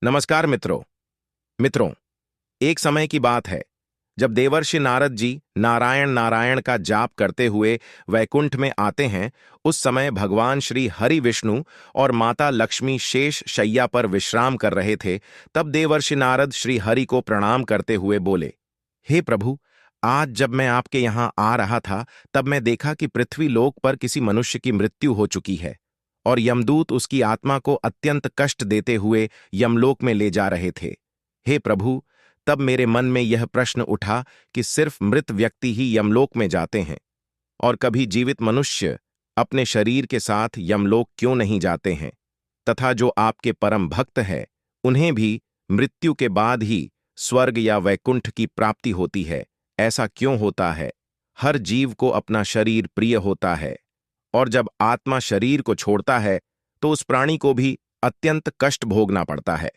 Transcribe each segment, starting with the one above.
नमस्कार मित्रों। मित्रों, एक समय की बात है जब देवर्षि नारद जी नारायण नारायण का जाप करते हुए वैकुंठ में आते हैं। उस समय भगवान श्री हरि विष्णु और माता लक्ष्मी शेष शैया पर विश्राम कर रहे थे। तब देवर्षि नारद श्री हरि को प्रणाम करते हुए बोले, हे प्रभु, आज जब मैं आपके यहाँ आ रहा था तब मैं देखा कि पृथ्वी लोक पर किसी मनुष्य की मृत्यु हो चुकी है और यमदूत उसकी आत्मा को अत्यंत कष्ट देते हुए यमलोक में ले जा रहे थे। हे प्रभु, तब मेरे मन में यह प्रश्न उठा कि सिर्फ मृत व्यक्ति ही यमलोक में जाते हैं और कभी जीवित मनुष्य अपने शरीर के साथ यमलोक क्यों नहीं जाते हैं, तथा जो आपके परम भक्त है उन्हें भी मृत्यु के बाद ही स्वर्ग या वैकुंठ की प्राप्ति होती है। ऐसा क्यों होता है? हर जीव को अपना शरीर प्रिय होता है और जब आत्मा शरीर को छोड़ता है तो उस प्राणी को भी अत्यंत कष्ट भोगना पड़ता है।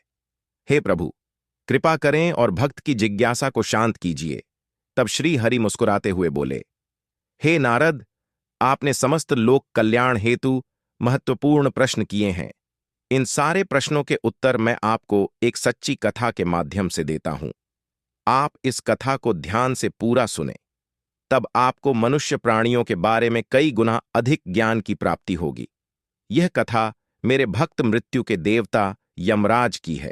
हे प्रभु, कृपा करें और भक्त की जिज्ञासा को शांत कीजिए। तब श्री हरि मुस्कुराते हुए बोले, हे नारद, आपने समस्त लोक कल्याण हेतु महत्वपूर्ण प्रश्न किए हैं। इन सारे प्रश्नों के उत्तर मैं आपको एक सच्ची कथा के माध्यम से देता हूं। आप इस कथा को ध्यान से पूरा सुने, तब आपको मनुष्य प्राणियों के बारे में कई गुना अधिक ज्ञान की प्राप्ति होगी। यह कथा मेरे भक्त मृत्यु के देवता यमराज की है,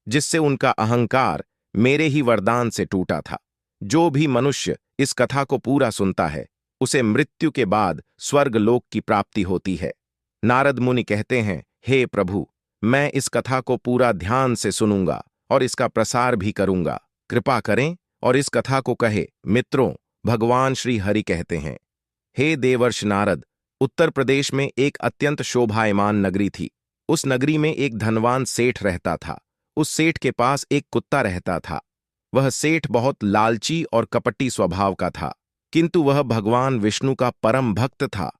जिससे उनका अहंकार मेरे ही वरदान से टूटा था। जो भी मनुष्य इस कथा को पूरा सुनता है उसे मृत्यु के बाद स्वर्ग लोक की प्राप्ति होती है। नारद मुनि कहते हैं, हे प्रभु, मैं इस कथा को पूरा ध्यान से सुनूंगा और इसका प्रसार भी करूंगा। कृपा करें और इस कथा को कहे। मित्रों, भगवान श्री हरि कहते हैं, हे देवर्षि नारद, उत्तर प्रदेश में एक अत्यंत शोभायमान नगरी थी। उस नगरी में एक धनवान सेठ रहता था। उस सेठ के पास एक कुत्ता रहता था। वह सेठ बहुत लालची और कपटी स्वभाव का था, किंतु वह भगवान विष्णु का परम भक्त था।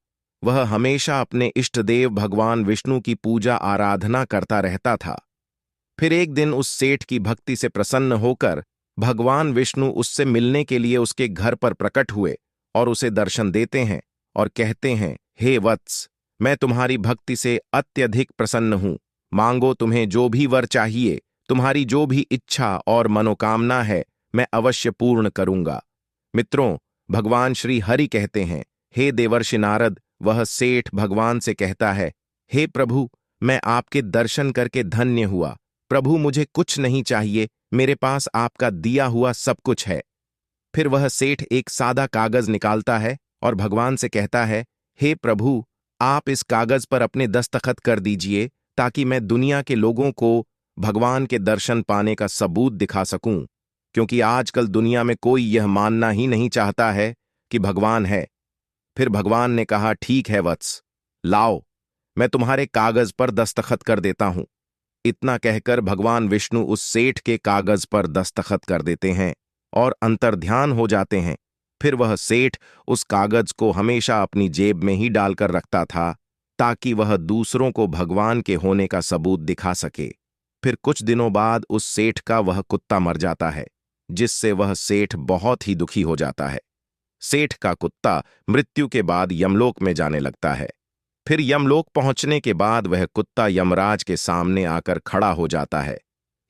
वह हमेशा अपने इष्टदेव भगवान विष्णु की पूजा आराधना करता रहता था। फिर एक दिन उस सेठ की भक्ति से प्रसन्न होकर भगवान विष्णु उससे मिलने के लिए उसके घर पर प्रकट हुए और उसे दर्शन देते हैं और कहते हैं, हे वत्स, मैं तुम्हारी भक्ति से अत्यधिक प्रसन्न हूं। मांगो, तुम्हें जो भी वर चाहिए, तुम्हारी जो भी इच्छा और मनोकामना है, मैं अवश्य पूर्ण करूंगा। मित्रों, भगवान श्री हरि कहते हैं, हे देवर्षि नारद, वह सेठ भगवान से कहता है, हे प्रभु, मैं आपके दर्शन करके धन्य हुआ। प्रभु, मुझे कुछ नहीं चाहिए, मेरे पास आपका दिया हुआ सब कुछ है। फिर वह सेठ एक सादा कागज निकालता है और भगवान से कहता है, हे प्रभु, आप इस कागज पर अपने दस्तखत कर दीजिए ताकि मैं दुनिया के लोगों को भगवान के दर्शन पाने का सबूत दिखा सकूं, क्योंकि आजकल दुनिया में कोई यह मानना ही नहीं चाहता है कि भगवान है। फिर भगवान ने कहा, ठीक है वत्स, लाओ, मैं तुम्हारे कागज पर दस्तखत कर देता हूं। इतना कहकर भगवान विष्णु उस सेठ के कागज पर दस्तखत कर देते हैं और अंतर्ध्यान हो जाते हैं। फिर वह सेठ उस कागज को हमेशा अपनी जेब में ही डालकर रखता था ताकि वह दूसरों को भगवान के होने का सबूत दिखा सके। फिर कुछ दिनों बाद उस सेठ का वह कुत्ता मर जाता है, जिससे वह सेठ बहुत ही दुखी हो जाता है। सेठ का कुत्ता मृत्यु के बाद यमलोक में जाने लगता है। फिर यमलोक पहुंचने के बाद वह कुत्ता यमराज के सामने आकर खड़ा हो जाता है।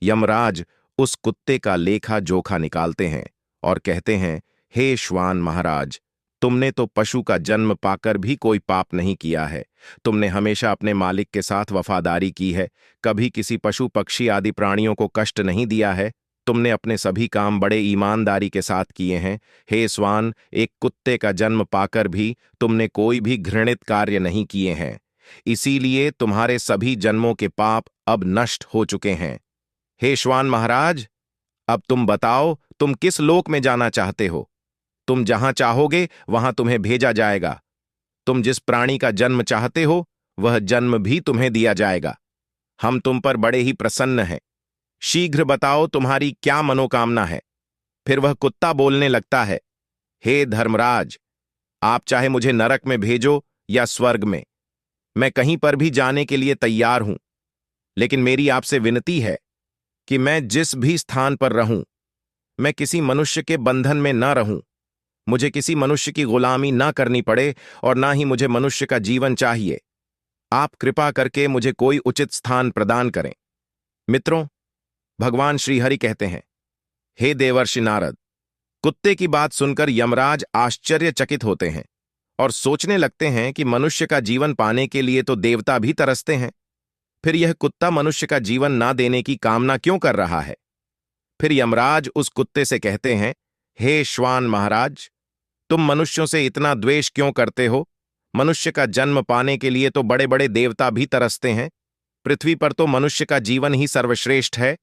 यमराज उस कुत्ते का लेखा जोखा निकालते हैं और कहते हैं, हे श्वान महाराज, तुमने तो पशु का जन्म पाकर भी कोई पाप नहीं किया है। तुमने हमेशा अपने मालिक के साथ वफादारी की है, कभी किसी पशु पक्षी आदि प्राणियों को कष्ट नहीं दिया है। तुमने अपने सभी काम बड़े ईमानदारी के साथ किए हैं। हे स्वान, एक कुत्ते का जन्म पाकर भी तुमने कोई भी घृणित कार्य नहीं किए हैं, इसीलिए तुम्हारे सभी जन्मों के पाप अब नष्ट हो चुके हैं। हे श्वान महाराज, अब तुम बताओ, तुम किस लोक में जाना चाहते हो? तुम जहां चाहोगे वहां तुम्हें भेजा जाएगा। तुम जिस प्राणी का जन्म चाहते हो वह जन्म भी तुम्हें दिया जाएगा। हम तुम पर बड़े ही प्रसन्न हैं। शीघ्र बताओ, तुम्हारी क्या मनोकामना है? फिर वह कुत्ता बोलने लगता है, हे धर्मराज, आप चाहे मुझे नरक में भेजो या स्वर्ग में, मैं कहीं पर भी जाने के लिए तैयार हूं। लेकिन मेरी आपसे विनती है कि मैं जिस भी स्थान पर रहूं, मैं किसी मनुष्य के बंधन में न रहूं। मुझे किसी मनुष्य की गुलामी ना करनी पड़े और ना ही मुझे मनुष्य का जीवन चाहिए। आप कृपा करके मुझे कोई उचित स्थान प्रदान करें। मित्रों, भगवान श्रीहरि कहते हैं, हे देवर्षि नारद। कुत्ते की बात सुनकर यमराज आश्चर्यचकित होते हैं और सोचने लगते हैं कि मनुष्य का जीवन पाने के लिए तो देवता भी तरसते हैं, फिर यह कुत्ता मनुष्य का जीवन ना देने की कामना क्यों कर रहा है। फिर यमराज उस कुत्ते से कहते हैं, हे श्वान महाराज, तुम मनुष्यों से इतना द्वेष क्यों करते हो। मनुष्य का जन्म पाने के लिए तो बड़े बड़े देवता भी तरसते हैं। पृथ्वी पर तो मनुष्य का जीवन ही सर्वश्रेष्ठ है,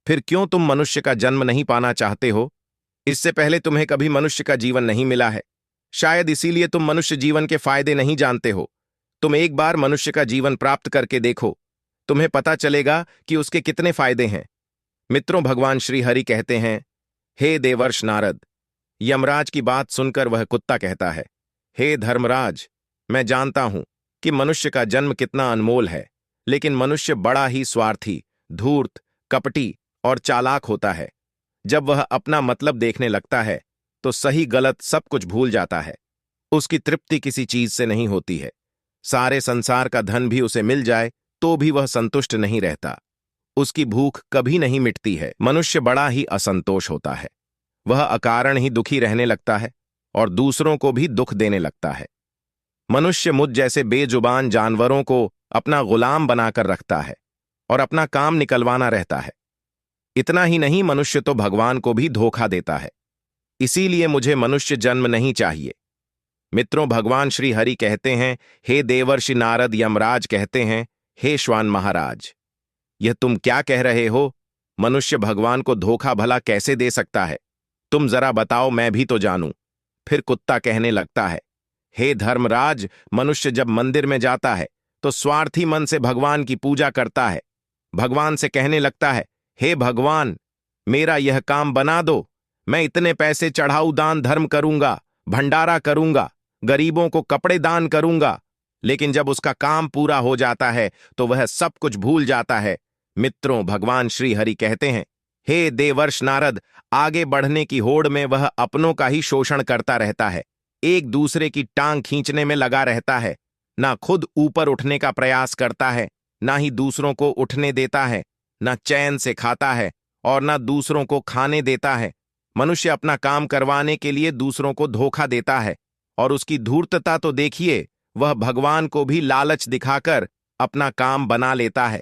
फिर क्यों तुम मनुष्य का जन्म नहीं पाना चाहते हो। इससे पहले तुम्हें कभी मनुष्य का जीवन नहीं मिला है, शायद इसीलिए तुम मनुष्य जीवन के फायदे नहीं जानते हो। तुम एक बार मनुष्य का जीवन प्राप्त करके देखो, तुम्हें पता चलेगा कि उसके कितने फायदे हैं। मित्रों, भगवान श्री हरि कहते हैं, हे देवर्ष नारद। यमराज की बात सुनकर वह कुत्ता कहता है, हे धर्मराज, मैं जानता हूं कि मनुष्य का जन्म कितना अनमोल है, लेकिन मनुष्य बड़ा ही स्वार्थी, धूर्त, कपटी और चालाक होता है। जब वह अपना मतलब देखने लगता है तो सही गलत सब कुछ भूल जाता है। उसकी तृप्ति किसी चीज से नहीं होती है। सारे संसार का धन भी उसे मिल जाए तो भी वह संतुष्ट नहीं रहता। उसकी भूख कभी नहीं मिटती है। मनुष्य बड़ा ही असंतोष होता है। वह अकारण ही दुखी रहने लगता है और दूसरों को भी दुख देने लगता है। मनुष्य मुझ जैसे बेजुबान जानवरों को अपना गुलाम बनाकर रखता है और अपना काम निकलवाना रहता है। इतना ही नहीं, मनुष्य तो भगवान को भी धोखा देता है। इसीलिए मुझे मनुष्य जन्म नहीं चाहिए। मित्रों, भगवान श्री हरि कहते हैं, हे देवर्षि नारद। यमराज कहते हैं, हे श्वान महाराज, यह तुम क्या कह रहे हो। मनुष्य भगवान को धोखा भला कैसे दे सकता है। तुम जरा बताओ, मैं भी तो जानूं। फिर कुत्ता कहने लगता है, हे धर्मराज, मनुष्य जब मंदिर में जाता है तो स्वार्थी मन से भगवान की पूजा करता है। भगवान से कहने लगता है, हे भगवान, मेरा यह काम बना दो। मैं इतने पैसे चढ़ाऊ दान धर्म करूंगा, भंडारा करूंगा, गरीबों को कपड़े दान करूंगा। लेकिन जब उसका काम पूरा हो जाता है तो वह सब कुछ भूल जाता है। मित्रों, भगवान श्री हरि कहते हैं, हे देवर्ष नारद, आगे बढ़ने की होड़ में वह अपनों का ही शोषण करता रहता है, एक दूसरे की टांग खींचने में लगा रहता है। ना खुद ऊपर उठने का प्रयास करता है, ना ही दूसरों को उठने देता है, ना चैन से खाता है और ना दूसरों को खाने देता है। मनुष्य अपना काम करवाने के लिए दूसरों को धोखा देता है और उसकी धूर्तता तो देखिए, वह भगवान को भी लालच दिखाकर अपना काम बना लेता है।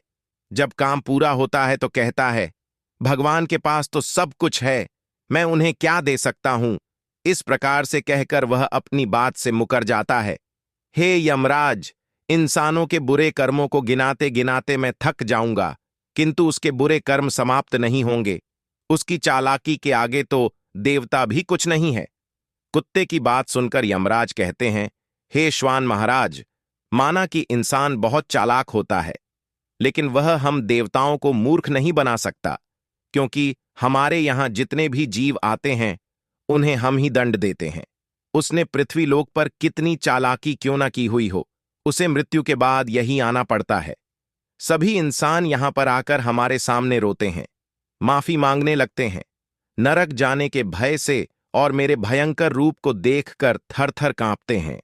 जब काम पूरा होता है तो कहता है, भगवान के पास तो सब कुछ है, मैं उन्हें क्या दे सकता हूं। इस प्रकार से कहकर वह अपनी बात से मुकर जाता है। हे यमराज, इंसानों के बुरे कर्मों को गिनाते गिनाते मैं थक जाऊंगा, किंतु उसके बुरे कर्म समाप्त नहीं होंगे। उसकी चालाकी के आगे तो देवता भी कुछ नहीं है। कुत्ते की बात सुनकर यमराज कहते हैं, हे श्वान महाराज, माना कि इंसान बहुत चालाक होता है, लेकिन वह हम देवताओं को मूर्ख नहीं बना सकता, क्योंकि हमारे यहां जितने भी जीव आते हैं उन्हें हम ही दंड देते हैं। उसने पृथ्वी लोक पर कितनी चालाकी क्यों ना की हुई हो, उसे मृत्यु के बाद यही आना पड़ता है। सभी इंसान यहां पर आकर हमारे सामने रोते हैं, माफी मांगने लगते हैं, नरक जाने के भय से और मेरे भयंकर रूप को देखकर थर थर कांपते हैं।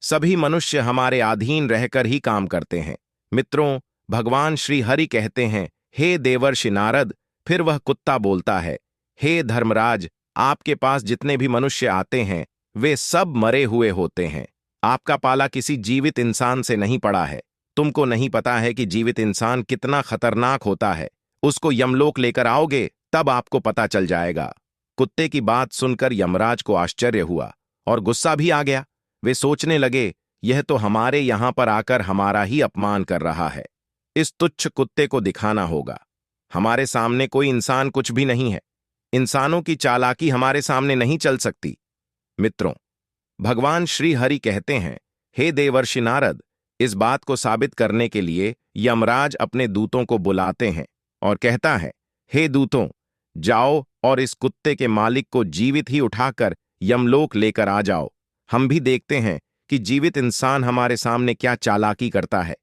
सभी मनुष्य हमारे अधीन रहकर ही काम करते हैं। मित्रों, भगवान श्री हरि कहते हैं, हे देवर्षि नारद। फिर वह कुत्ता बोलता है, हे धर्मराज, आपके पास जितने भी मनुष्य आते हैं वे सब मरे हुए होते हैं। आपका पाला किसी जीवित इंसान से नहीं पड़ा है। तुमको नहीं पता है कि जीवित इंसान कितना खतरनाक होता है। उसको यमलोक लेकर आओगे तब आपको पता चल जाएगा। कुत्ते की बात सुनकर यमराज को आश्चर्य हुआ और गुस्सा भी आ गया। वे सोचने लगे, यह तो हमारे यहां पर आकर हमारा ही अपमान कर रहा है। इस तुच्छ कुत्ते को दिखाना होगा। हमारे सामने कोई इंसान कुछ भी नहीं है। इंसानों की चालाकी हमारे सामने नहीं चल सकती। मित्रों, भगवान श्री हरि कहते हैं, हे देवर्षि नारद, इस बात को साबित करने के लिए यमराज अपने दूतों को बुलाते हैं और कहता है, हे दूतों, जाओ और इस कुत्ते के मालिक को जीवित ही उठाकर यमलोक लेकर आ जाओ। हम भी देखते हैं कि जीवित इंसान हमारे सामने क्या चालाकी करता है।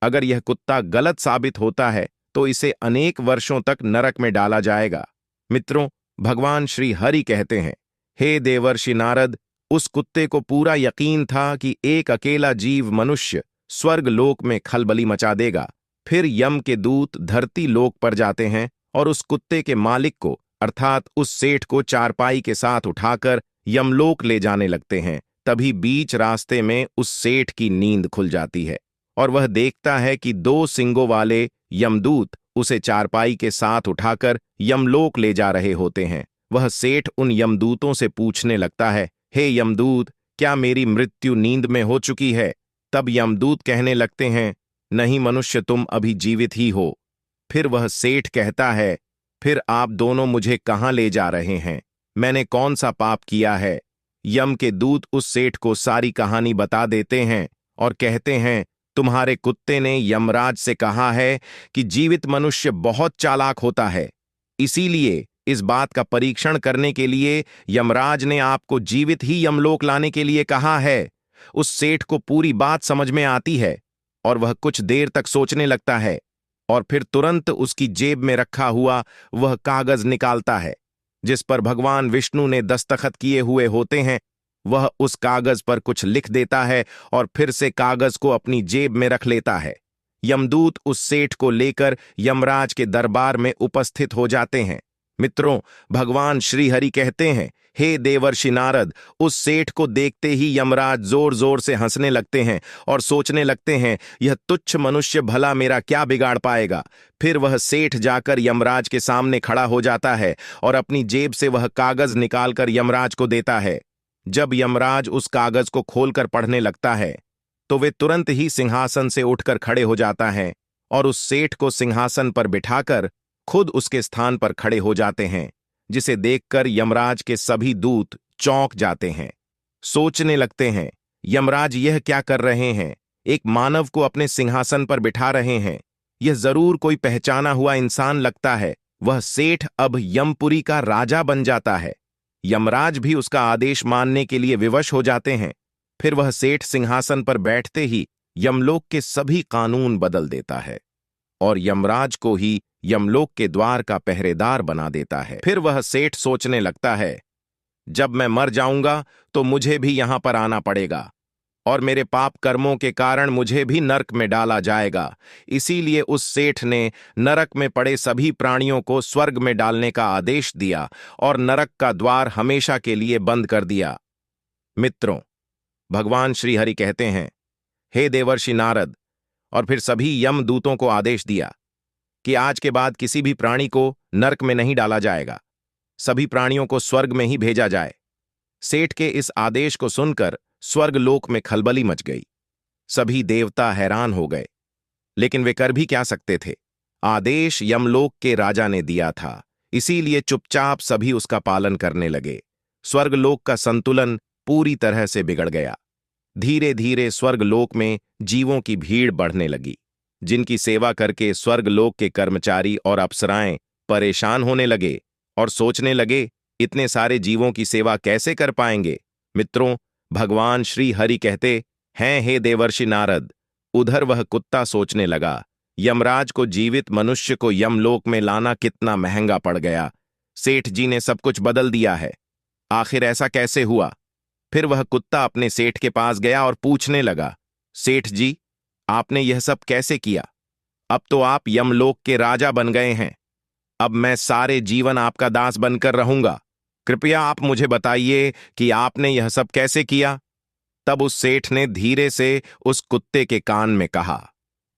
अगर यह कुत्ता गलत साबित होता है तो इसे अनेक वर्षों तक नरक में डाला जाएगा। मित्रों, भगवान श्री हरि कहते हैं, हे देवर्षि नारद, उस कुत्ते को पूरा यकीन था कि एक अकेला जीव मनुष्य स्वर्ग लोक में खलबली मचा देगा। फिर यम के दूत धरती लोक पर जाते हैं और उस कुत्ते के मालिक को अर्थात उस सेठ को चारपाई के साथ उठाकर यमलोक ले जाने लगते हैं। तभी बीच रास्ते में उस सेठ की नींद खुल जाती है और वह देखता है कि दो सिंगों वाले यमदूत उसे चारपाई के साथ उठाकर यमलोक ले जा रहे होते हैं। वह सेठ उन यमदूतों से पूछने लगता है, हे यमदूत, क्या मेरी मृत्यु नींद में हो चुकी है? तब यमदूत कहने लगते हैं, नहीं मनुष्य, तुम अभी जीवित ही हो। फिर वह सेठ कहता है, फिर आप दोनों मुझे कहाँ ले जा रहे हैं? मैंने कौन सा पाप किया है? यम के दूत उस सेठ को सारी कहानी बता देते हैं और कहते हैं, तुम्हारे कुत्ते ने यमराज से कहा है कि जीवित मनुष्य बहुत चालाक होता है, इसीलिए इस बात का परीक्षण करने के लिए यमराज ने आपको जीवित ही यमलोक लाने के लिए कहा है। उस सेठ को पूरी बात समझ में आती है और वह कुछ देर तक सोचने लगता है और फिर तुरंत उसकी जेब में रखा हुआ वह कागज निकालता है जिस पर भगवान विष्णु ने दस्तखत किए हुए होते हैं। वह उस कागज पर कुछ लिख देता है और फिर से कागज को अपनी जेब में रख लेता है। यमदूत उस सेठ को लेकर यमराज के दरबार में उपस्थित हो जाते हैं। मित्रों, भगवान श्री हरि कहते हैं, हे देवर्षि नारद, उस सेठ को देखते ही यमराज जोर जोर से हंसने लगते हैं और सोचने लगते हैं, यह तुच्छ मनुष्य भला मेरा क्या बिगाड़ पाएगा। फिर वह सेठ जाकर यमराज के सामने खड़ा हो जाता है और अपनी जेब से वह कागज निकालकर यमराज को देता है। जब यमराज उस कागज को खोलकर पढ़ने लगता है तो वे तुरंत ही सिंहासन से उठकर खड़े हो जाता है और उस सेठ को सिंहासन पर बिठाकर खुद उसके स्थान पर खड़े हो जाते हैं, जिसे देखकर यमराज के सभी दूत चौंक जाते हैं। सोचने लगते हैं, यमराज यह क्या कर रहे हैं? एक मानव को अपने सिंहासन पर बिठा रहे हैं। यह जरूर कोई पहचाना हुआ इंसान लगता है। वह सेठ अब यमपुरी का राजा बन जाता है। यमराज भी उसका आदेश मानने के लिए विवश हो जाते हैं। फिर वह सेठ सिंहासन पर बैठते ही यमलोक के सभी कानून बदल देता है और यमराज को ही यमलोक के द्वार का पहरेदार बना देता है। फिर वह सेठ सोचने लगता है, जब मैं मर जाऊंगा तो मुझे भी यहां पर आना पड़ेगा और मेरे पाप कर्मों के कारण मुझे भी नरक में डाला जाएगा। इसीलिए उस सेठ ने नरक में पड़े सभी प्राणियों को स्वर्ग में डालने का आदेश दिया और नरक का द्वार हमेशा के लिए बंद कर दिया। मित्रों, भगवान श्री हरि कहते हैं, हे देवर्षि नारद, और फिर सभी यमदूतों को आदेश दिया कि आज के बाद किसी भी प्राणी को नरक में नहीं डाला जाएगा, सभी प्राणियों को स्वर्ग में ही भेजा जाए। सेठ के इस आदेश को सुनकर स्वर्गलोक में खलबली मच गई। सभी देवता हैरान हो गए, लेकिन वे कर भी क्या सकते थे? आदेश यमलोक के राजा ने दिया था, इसीलिए चुपचाप सभी उसका पालन करने लगे। स्वर्गलोक का संतुलन पूरी तरह से बिगड़ गया। धीरे धीरे स्वर्गलोक में जीवों की भीड़ बढ़ने लगी, जिनकी सेवा करके स्वर्गलोक के कर्मचारी और अप्सराएं परेशान होने लगे और सोचने लगे, इतने सारे जीवों की सेवा कैसे कर पाएंगे। मित्रों, भगवान श्री हरि कहते हैं, हे देवर्षि नारद, उधर वह कुत्ता सोचने लगा, यमराज को जीवित मनुष्य को यमलोक में लाना कितना महंगा पड़ गया। सेठ जी ने सब कुछ बदल दिया है, आखिर ऐसा कैसे हुआ? फिर वह कुत्ता अपने सेठ के पास गया और पूछने लगा, सेठ जी, आपने यह सब कैसे किया? अब तो आप यमलोक के राजा बन गए हैं। अब मैं सारे जीवन आपका दास बनकर रहूंगा। कृपया आप मुझे बताइए कि आपने यह सब कैसे किया। तब उस सेठ ने धीरे से उस कुत्ते के कान में कहा,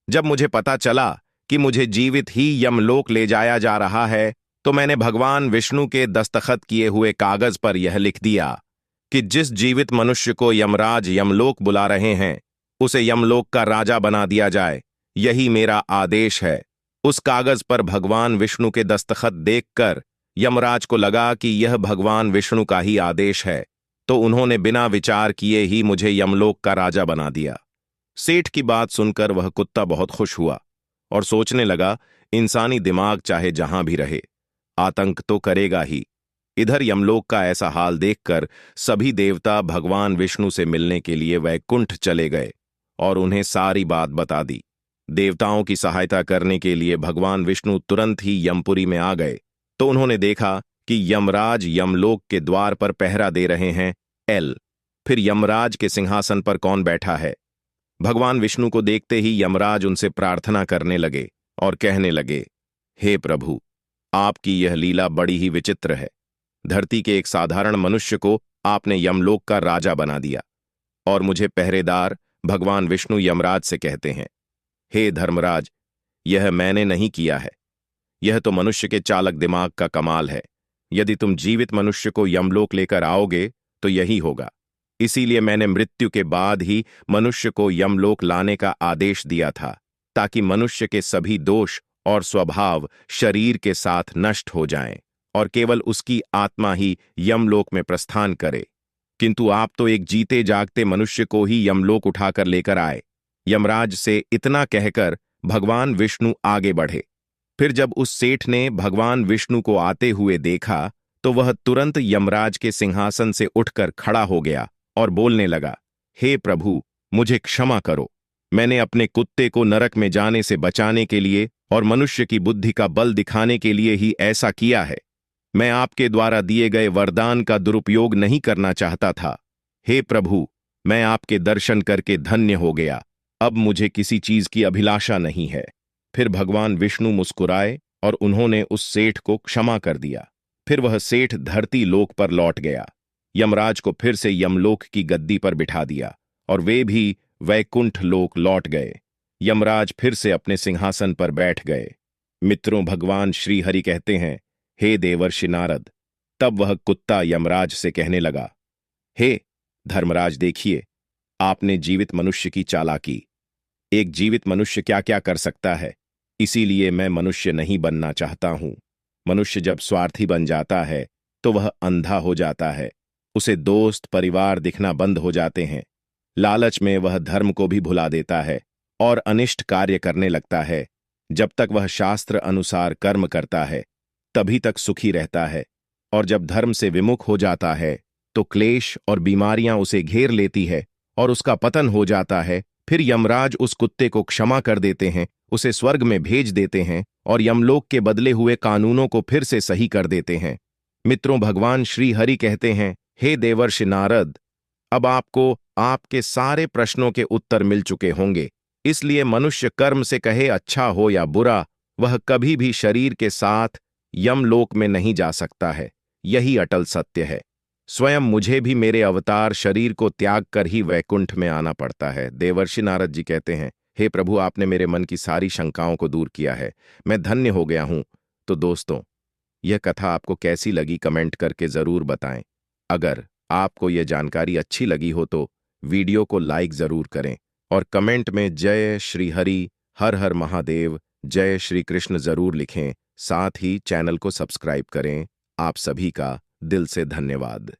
जब मुझे पता चला कि मुझे जीवित ही यमलोक ले जाया जा रहा है, तो मैंने भगवान विष्णु के दस्तखत किए हुए कागज पर यह लिख दिया कि जिस जीवित मनुष्य को यमराज यमलोक बुला रहे हैं, उसे यमलोक का राजा बना दिया जाए। यही मेरा आदेश है। उस कागज पर भगवान विष्णु के दस्तखत देखकर यमराज को लगा कि यह भगवान विष्णु का ही आदेश है, तो उन्होंने बिना विचार किए ही मुझे यमलोक का राजा बना दिया। सेठ की बात सुनकर वह कुत्ता बहुत खुश हुआ और सोचने लगा, इंसानी दिमाग चाहे जहां भी रहे, आतंक तो करेगा ही। इधर यमलोक का ऐसा हाल देखकर सभी देवता भगवान विष्णु से मिलने के लिए वैकुंठ चले गए और उन्हें सारी बात बता दी। देवताओं की सहायता करने के लिए भगवान विष्णु तुरंत ही यमपुरी में आ गए, तो उन्होंने देखा कि यमराज यमलोक के द्वार पर पहरा दे रहे हैं। फिर यमराज के सिंहासन पर कौन बैठा है? भगवान विष्णु को देखते ही यमराज उनसे प्रार्थना करने लगे और कहने लगे, हे प्रभु, आपकी यह लीला बड़ी ही विचित्र है। धरती के एक साधारण मनुष्य को आपने यमलोक का राजा बना दिया और मुझे पहरेदार भगवान विष्णु यमराज से कहते हैं। हे धर्मराज, यह मैंने नहीं किया है। यह तो मनुष्य के चालक दिमाग का कमाल है। यदि तुम जीवित मनुष्य को यमलोक लेकर आओगे तो यही होगा। इसीलिए मैंने मृत्यु के बाद ही मनुष्य को यमलोक लाने का आदेश दिया था, ताकि मनुष्य के सभी दोष और स्वभाव शरीर के साथ नष्ट हो जाएं और केवल उसकी आत्मा ही यमलोक में प्रस्थान करे। किंतु आप तो एक जीते जागते मनुष्य को ही यमलोक उठाकर लेकर आए। यमराज से इतना कहकर भगवान विष्णु आगे बढ़े। फिर जब उस सेठ ने भगवान विष्णु को आते हुए देखा तो वह तुरंत यमराज के सिंहासन से उठकर खड़ा हो गया और बोलने लगा, हे प्रभु, मुझे क्षमा करो। मैंने अपने कुत्ते को नरक में जाने से बचाने के लिए और मनुष्य की बुद्धि का बल दिखाने के लिए ही ऐसा किया है। मैं आपके द्वारा दिए गए वरदान का दुरुपयोग नहीं करना चाहता था। हे प्रभु, मैं आपके दर्शन करके धन्य हो गया। अब मुझे किसी चीज की अभिलाषा नहीं है। फिर भगवान विष्णु मुस्कुराए और उन्होंने उस सेठ को क्षमा कर दिया। फिर वह सेठ धरती लोक पर लौट गया। यमराज को फिर से यमलोक की गद्दी पर बिठा दिया और वे भी वैकुंठ लोक लौट गए। यमराज फिर से अपने सिंहासन पर बैठ गए। मित्रों, भगवान श्री हरि कहते हैं, हे देवर्षि नारद। तब वह कुत्ता यमराज से कहने लगा, हे धर्मराज, देखिए, आपने जीवित मनुष्य की चालाकी। एक जीवित मनुष्य क्या क्या कर सकता है, इसीलिए मैं मनुष्य नहीं बनना चाहता हूं। मनुष्य जब स्वार्थी बन जाता है तो वह अंधा हो जाता है। उसे दोस्त परिवार दिखना बंद हो जाते हैं। लालच में वह धर्म को भी भुला देता है और अनिष्ट कार्य करने लगता है। जब तक वह शास्त्र अनुसार कर्म करता है तभी तक सुखी रहता है, और जब धर्म से विमुख हो जाता है तो क्लेश और बीमारियां उसे घेर लेती है और उसका पतन हो जाता है। फिर यमराज उस कुत्ते को क्षमा कर देते हैं, उसे स्वर्ग में भेज देते हैं और यमलोक के बदले हुए कानूनों को फिर से सही कर देते हैं। मित्रों, भगवान श्री हरि कहते हैं, हे देवर्षि नारद, अब आपको आपके सारे प्रश्नों के उत्तर मिल चुके होंगे। इसलिए मनुष्य कर्म से कहे अच्छा हो या बुरा, वह कभी भी शरीर के साथ यमलोक में नहीं जा सकता है। यही अटल सत्य है। स्वयं मुझे भी मेरे अवतार शरीर को त्याग कर ही वैकुंठ में आना पड़ता है। देवर्षि नारद जी कहते हैं, हे प्रभु, आपने मेरे मन की सारी शंकाओं को दूर किया है। मैं धन्य हो गया हूं। तो दोस्तों, यह कथा आपको कैसी लगी कमेंट करके जरूर बताएं। अगर आपको यह जानकारी अच्छी लगी हो तो वीडियो को लाइक जरूर करें और कमेंट में जय श्री हरि, हर हर महादेव, जय श्री कृष्ण जरूर लिखें। साथ ही चैनल को सब्सक्राइब करें। आप सभी का दिल से धन्यवाद।